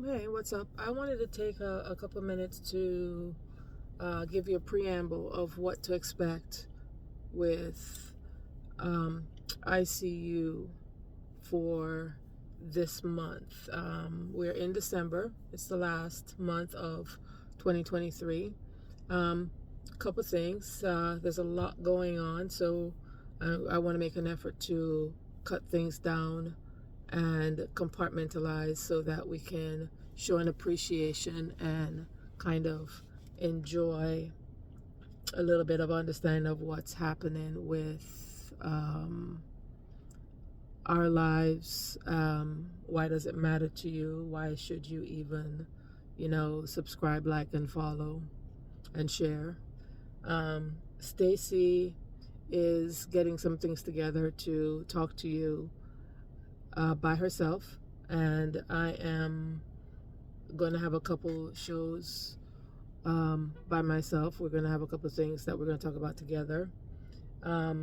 Hey, what's up? I wanted to take a couple minutes to give you a preamble of what to expect with ICU for this month. We're in December, it's the last month of 2023. A couple things. There's a lot going on, so I want to make an effort to cut things down and compartmentalize so that we can show an appreciation and kind of enjoy a little bit of understanding of what's happening with our lives. Why does it matter to you? Why should you even, subscribe, like, and follow and share? Stacy is getting some things together to talk to you by herself, and I am going to have a couple shows by myself. We're going to have a couple things that we're going to talk about together. Yeah,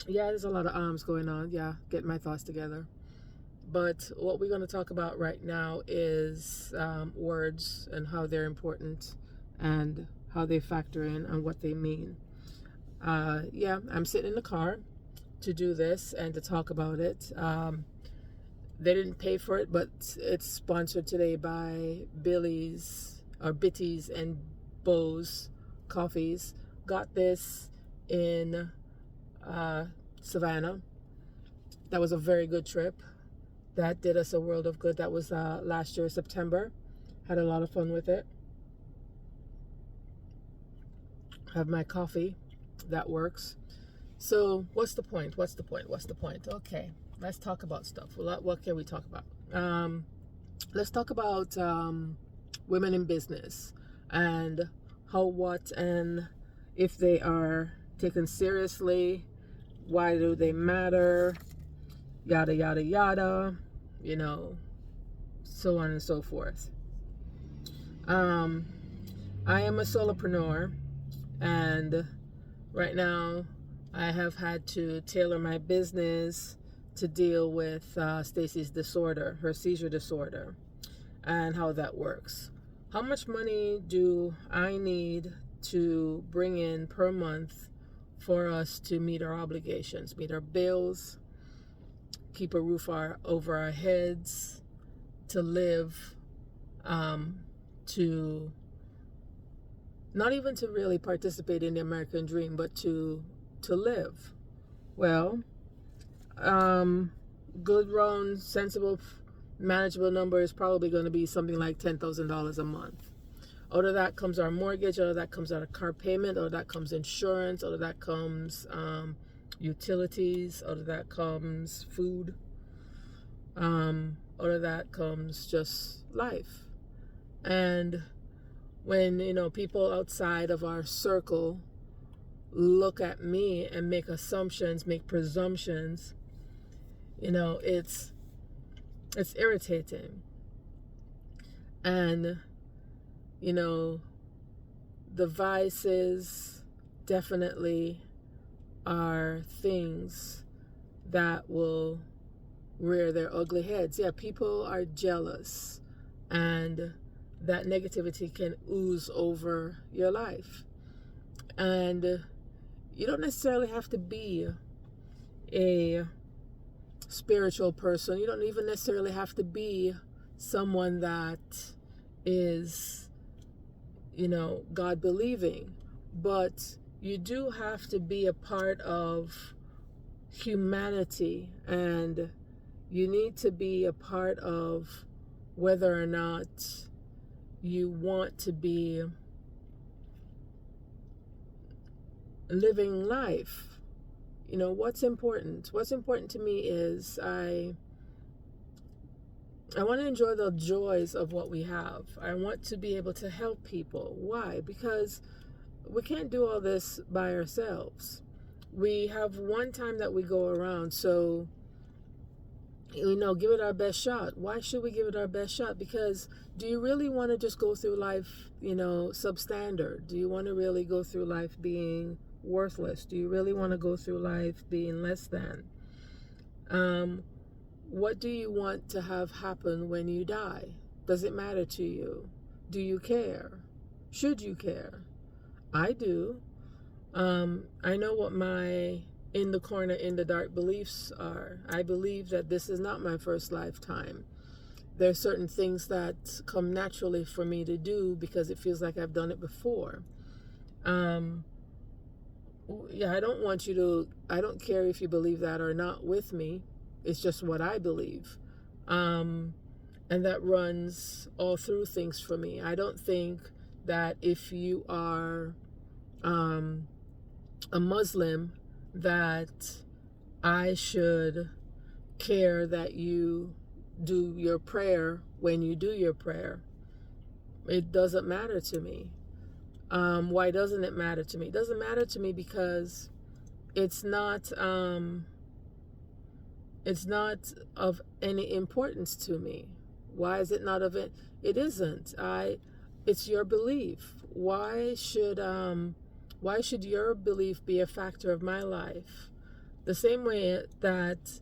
there's a lot of arms going on. Yeah, getting my thoughts together. But what we're going to talk about right now is words and how they're important and how they factor in and what they mean. Yeah, I'm sitting in the car to do this and to talk about it. They didn't pay for it, but it's sponsored today by Bitties and Bo's Coffees. Got this in Savannah. That was a very good trip. That did us a world of good. That was last year, September. Had a lot of fun with it. Have my coffee. That works. So what's the point? Okay, let's talk about stuff. What can we talk about? Let's talk about women in business and how, what, and if they are taken seriously. Why do they matter? Yada, yada, yada. So on and so forth. I am a solopreneur, and right now I have had to tailor my business to deal with Stacy's disorder, her seizure disorder, and how that works. How much money do I need to bring in per month for us to meet our obligations, meet our bills, keep a roof over our heads, to live, to not even to really participate in the American dream, but to live? Well, good, round, sensible, manageable number is probably going to be something like $10,000 a month. Out of that comes our mortgage, out of that comes our car payment, out of that comes insurance, out of that comes utilities, out of that comes food, out of that comes just life. And when, people outside of our circle look at me and make assumptions, make presumptions, it's irritating. And the vices definitely are things that will rear their ugly heads. Yeah, people are jealous, and that negativity can ooze over your life. And you don't necessarily have to be a spiritual person. You don't even necessarily have to be someone that is, God believing, but you do have to be a part of humanity, and you need to be a part of whether or not you want to be living life. What's important to me is I want to enjoy the joys of what we have. I want to be able to help people. Why? Because we can't do all this by ourselves. We have one time that we go around, so give it our best shot. Why should we give it our best shot? Because do you really want to just go through life, substandard? Do you want to really go through life being worthless? Do you really want to go through life being less than? What do you want to have happen when you die? Does it matter to you? Do you care? Should you care? I do. I know what my in the corner, in the dark beliefs are. I believe that this is not my first lifetime. There are certain things that come naturally for me to do because it feels like I've done it before. Yeah, I don't care if you believe that or not with me. It's just what I believe. And that runs all through things for me. I don't think that if you are a Muslim, that I should care that you do your prayer when you do your prayer. It doesn't matter to me. Why doesn't it matter to me? It doesn't matter to me because it's not of any importance to me. Why is it not of it? It isn't. It's your belief. Why should your belief be a factor of my life? The same way that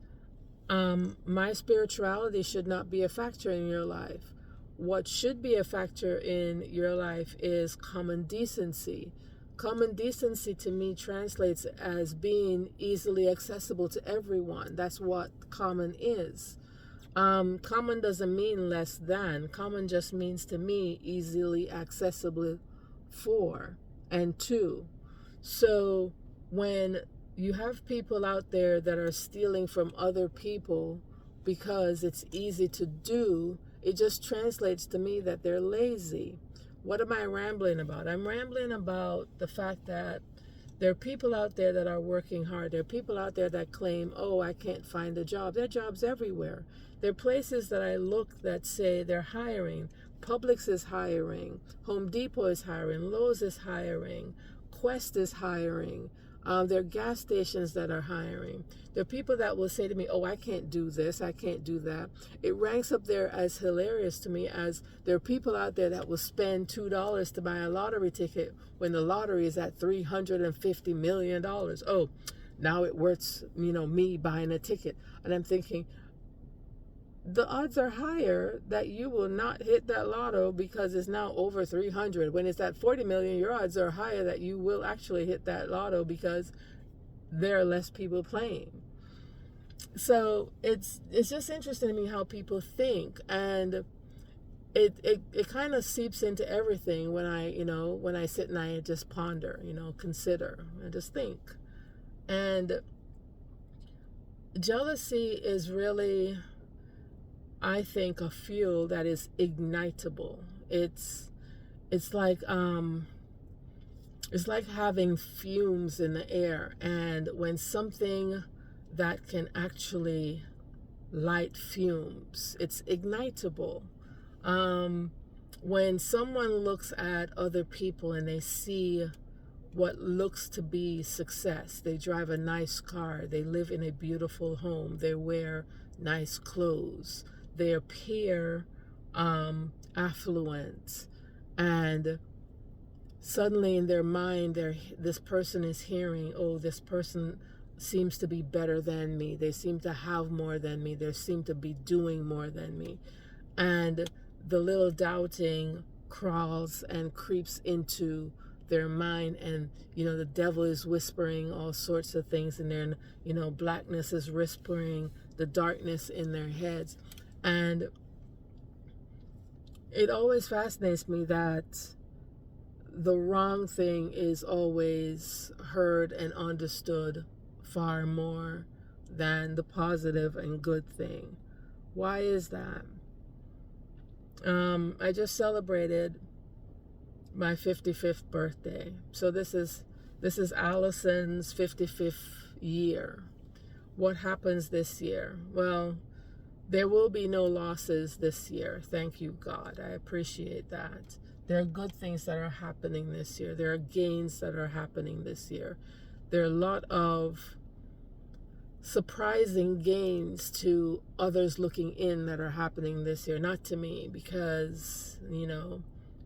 my spirituality should not be a factor in your life. What should be a factor in your life is common decency. Common decency to me translates as being easily accessible to everyone. That's what common is. Common doesn't mean less than. Common just means to me easily accessible for and to. So when you have people out there that are stealing from other people because it's easy to do, it just translates to me that they're lazy. What am I rambling about? I'm rambling about the fact that there are people out there that are working hard. There are people out there that claim, oh, I can't find a job. There are jobs everywhere. There are places that I look that say they're hiring. Publix is hiring. Home Depot is hiring. Lowe's is hiring. Quest is hiring. There are gas stations that are hiring. There are people that will say to me, oh, I can't do this, I can't do that. It ranks up there as hilarious to me as there are people out there that will spend $2 to buy a lottery ticket when the lottery is at $350 million. Oh, now it worths, me buying a ticket. And I'm thinking, the odds are higher that you will not hit that lotto because it's now over 300. When it's at 40 million, your odds are higher that you will actually hit that lotto because there are less people playing. So it's just interesting to me how people think, and it kind of seeps into everything when I sit and I just ponder, consider and just think. And jealousy is really, I think, a fuel that is ignitable. It's like having fumes in the air, and when something that can actually light fumes, it's ignitable. When someone looks at other people and they see what looks to be success, they drive a nice car, they live in a beautiful home, they wear nice clothes, they appear affluent, and suddenly in their mind this person is hearing, oh, this person seems to be better than me, they seem to have more than me, they seem to be doing more than me, and the little doubting crawls and creeps into their mind, and the devil is whispering all sorts of things in there, and blackness is whispering the darkness in their heads. And it always fascinates me that the wrong thing is always heard and understood far more than the positive and good thing. Why is that? I just celebrated my 55th birthday. So this is Allison's 55th year. What happens this year? Well, there will be no losses this year. Thank you, God. I appreciate that. There are good things that are happening this year. There are gains that are happening this year. There are a lot of surprising gains to others looking in that are happening this year. Not to me, because,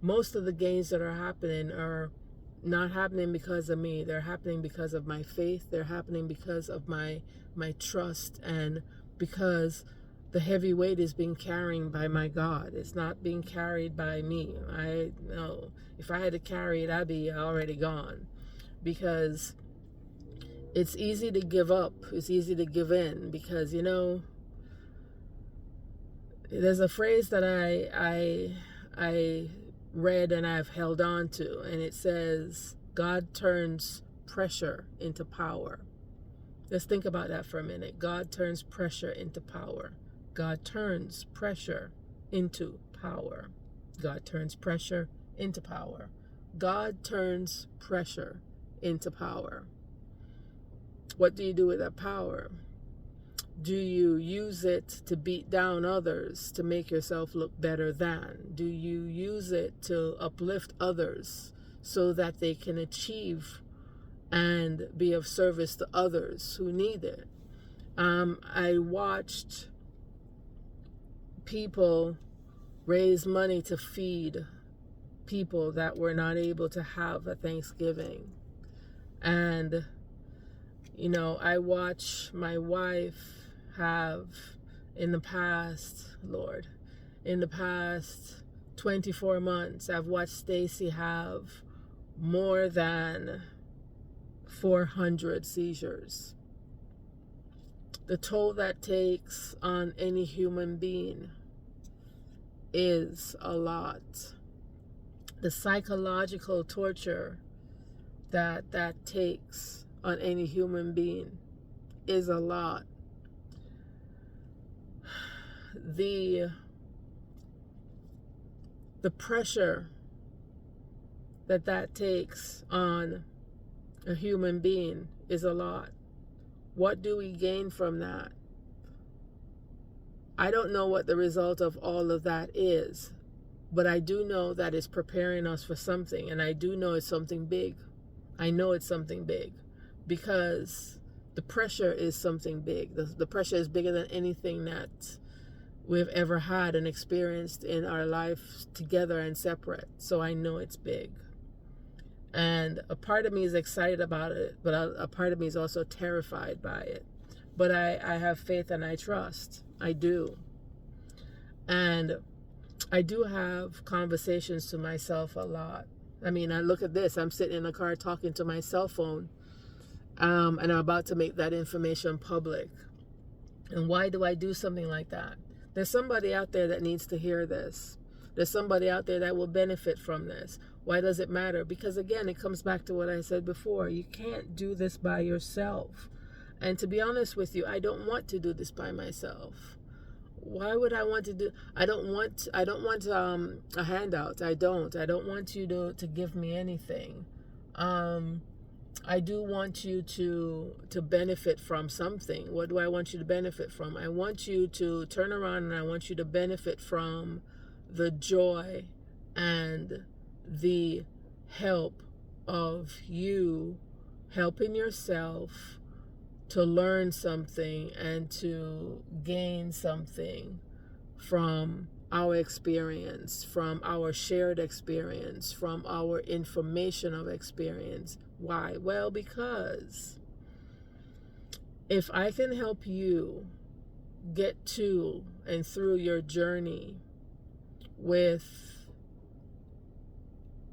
most of the gains that are happening are not happening because of me. They're happening because of my faith. They're happening because of my trust, and because the heavy weight is being carried by my God. It's not being carried by me. I know if I had to carry it, I'd be already gone, because it's easy to give up. It's easy to give in, because, you know, there's a phrase that I read and I've held on to, and it says, God turns pressure into power. Let's think about that for a minute. God turns pressure into power. God turns pressure into power. God turns pressure into power. God turns pressure into power. What do you do with that power? Do you use it to beat down others to make yourself look better than? Do you use it to uplift others so that they can achieve and be of service to others who need it? I watched people raise money to feed people that were not able to have a Thanksgiving. And, you know, I watch my wife have in the past 24 months, I've watched Stacy have more than 400 seizures. The toll that takes on any human being is a lot. The psychological torture that takes on any human being is a lot. The pressure that takes on a human being is a lot. What do we gain from that? I don't know what the result of all of that is, but I do know that it's preparing us for something, and I do know it's something big. I know it's something big, because the pressure is something big. The pressure is bigger than anything that we've ever had and experienced in our life together and separate. So I know it's big. And a part of me is excited about it, but a part of me is also terrified by it. But I have faith and I trust. I do. And I do have conversations to myself a lot. I mean, I look at this. I'm sitting in a car talking to my cell phone, and I'm about to make that information public. And why do I do something like that? There's somebody out there that needs to hear this. There's somebody out there that will benefit from this. Why does it matter? Because again, it comes back to what I said before. You can't do this by yourself. And to be honest with you, I don't want to do this by myself. Why would I want to do? I don't want a handout. I don't want you to give me anything. I do want you to benefit from something. What do I want you to benefit from? I want you to turn around and I want you to benefit from the joy and the help of you helping yourself to learn something and to gain something from our experience, from our shared experience, from our information of experience. Why? Well, because if I can help you get to and through your journey with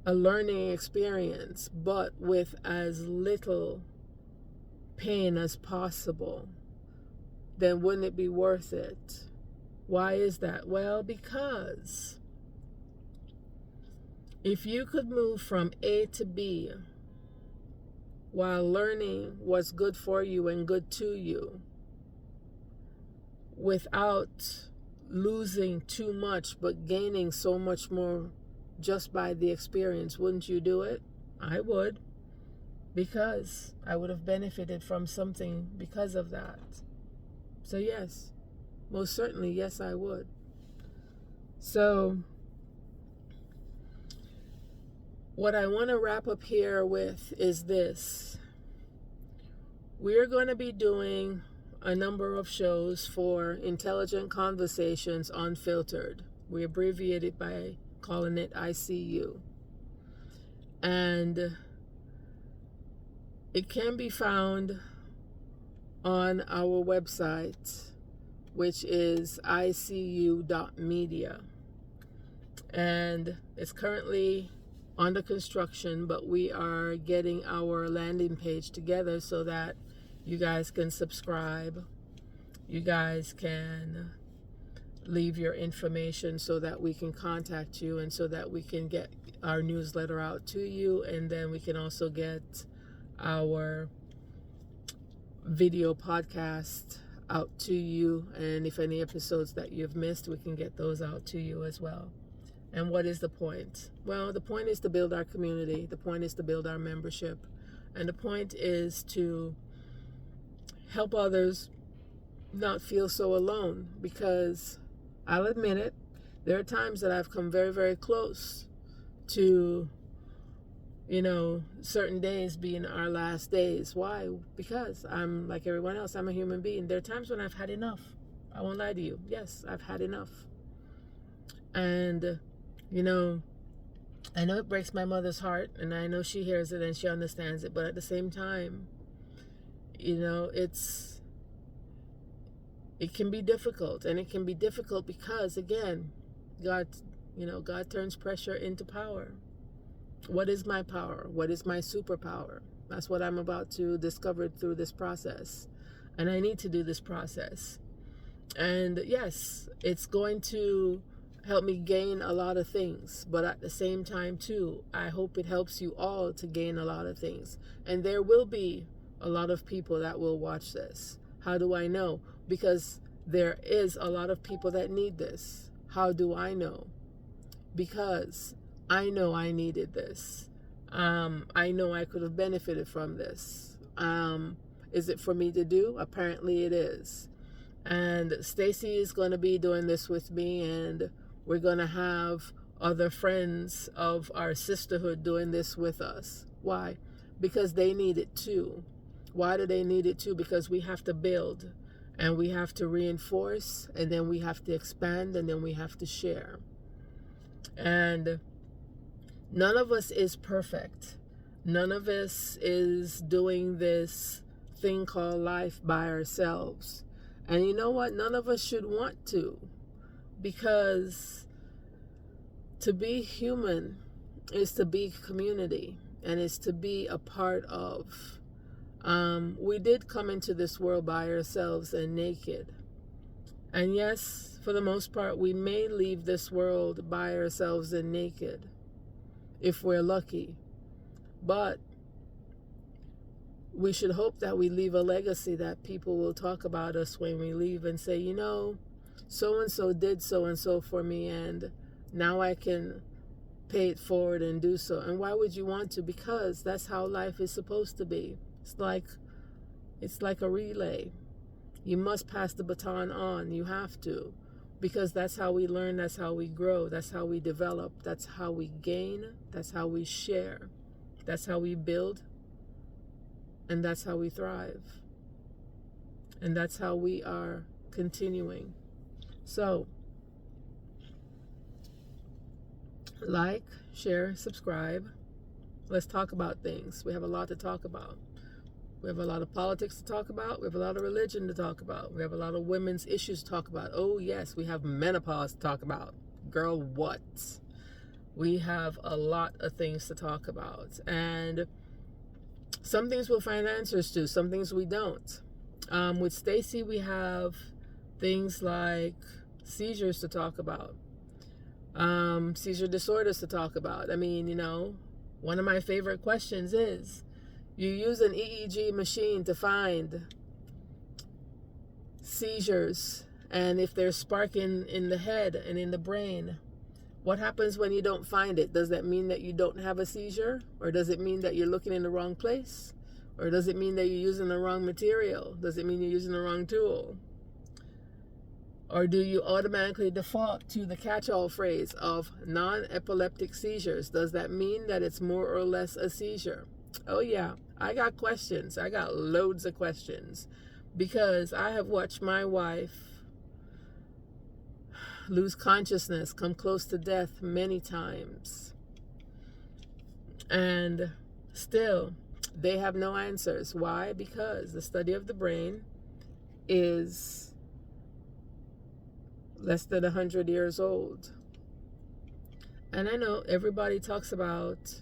a learning experience, but with as little pain as possible, then wouldn't it be worth it? Why is that? Well, because if you could move from A to B while learning what's good for you and good to you without losing too much but gaining so much more just by the experience, wouldn't you do it? I would, because I would have benefited from something because of that. So yes, most certainly, yes, I would. So what I want to wrap up here with is this. We're going to be doing a number of shows for Intelligent Conversations Unfiltered. We abbreviate it by calling it ICU. And it can be found on our website, which is icu.media. And it's currently under construction, but we are getting our landing page together so that you guys can subscribe. You guys can leave your information so that we can contact you and so that we can get our newsletter out to you, and then we can also get our video podcast out to you, and if any episodes that you've missed, we can get those out to you as well. And what is the point? Well, the point is to build our community. The point is to build our membership. And the point is to help others not feel so alone, because I'll admit it, there are times that I've come very, very close to, certain days being our last days. Why? Because I'm like everyone else. I'm a human being. There are times when I've had enough. I won't lie to you. Yes, I've had enough. And, I know it breaks my mother's heart, and I know she hears it and she understands it. But at the same time, it can be difficult, and it can be difficult because, again, God turns pressure into power. What is my power? What is my superpower? That's what I'm about to discover through this process. And I need to do this process. And yes, it's going to help me gain a lot of things. But at the same time, too, I hope it helps you all to gain a lot of things. And there will be a lot of people that will watch this. How do I know? Because there is a lot of people that need this. How do I know? Because I know I needed this. I know I could have benefited from this. Is it for me to do? Apparently it is. And Stacy is going to be doing this with me, and we're going to have other friends of our sisterhood doing this with us. Why? Because they need it too. Why do they need it too? Because we have to build, and we have to reinforce, and then we have to expand, and then we have to share. And none of us is perfect. None of us is doing this thing called life by ourselves. And you know what? None of us should want to, because to be human is to be community, and is to be a part of. We did come into this world by ourselves and naked. And yes, for the most part, we may leave this world by ourselves and naked, if we're lucky. But we should hope that we leave a legacy that people will talk about us when we leave and say, so-and-so did so-and-so for me, and now I can pay it forward and do so. And why would you want to? Because that's how life is supposed to be. It's like a relay. You must pass the baton on. You have to. Because that's how we learn, that's how we grow, that's how we develop, that's how we gain, that's how we share, that's how we build, and that's how we thrive. And that's how we are continuing. So, like, share, subscribe. Let's talk about things. We have a lot to talk about. We have a lot of politics to talk about. We have a lot of religion to talk about. We have a lot of women's issues to talk about. Oh, yes, we have menopause to talk about. Girl, what? We have a lot of things to talk about. And some things we'll find answers to. Some things we don't. With Stacy, we have things like seizures to talk about. Seizure disorders to talk about. I mean, one of my favorite questions is, you use an EEG machine to find seizures, and if they're sparking in the head and in the brain, what happens when you don't find it? Does that mean that you don't have a seizure? Or does it mean that you're looking in the wrong place? Or does it mean that you're using the wrong material? Does it mean you're using the wrong tool? Or do you automatically default to the catch-all phrase of non-epileptic seizures? Does that mean that it's more or less a seizure? Oh yeah, I got questions. I got loads of questions, because I have watched my wife lose consciousness, come close to death many times. And still, they have no answers. Why? Because the study of the brain is less than 100 years old. And I know everybody talks about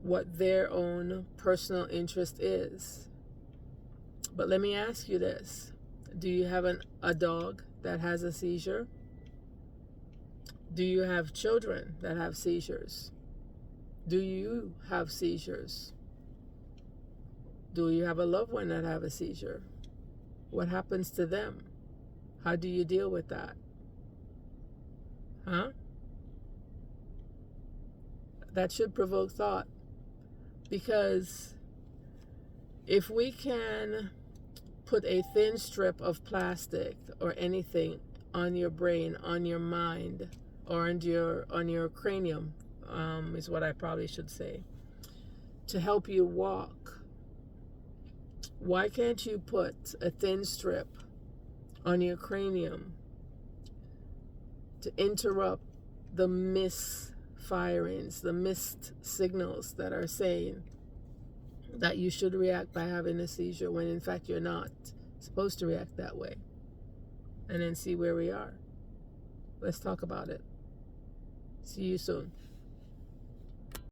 what their own personal interest is. But let me ask you this. Do you have a dog that has a seizure? Do you have children that have seizures? Do you have seizures? Do you have a loved one that have a seizure? What happens to them? How do you deal with that? Huh? That should provoke thought. Because if we can put a thin strip of plastic or anything on your brain, on your mind, or on your cranium, is what I probably should say, to help you walk, why can't you put a thin strip on your cranium to interrupt the misfirings, the missed signals that are saying that you should react by having a seizure when in fact you're not supposed to react that way? And then see where we are. Let's talk about it. See you soon.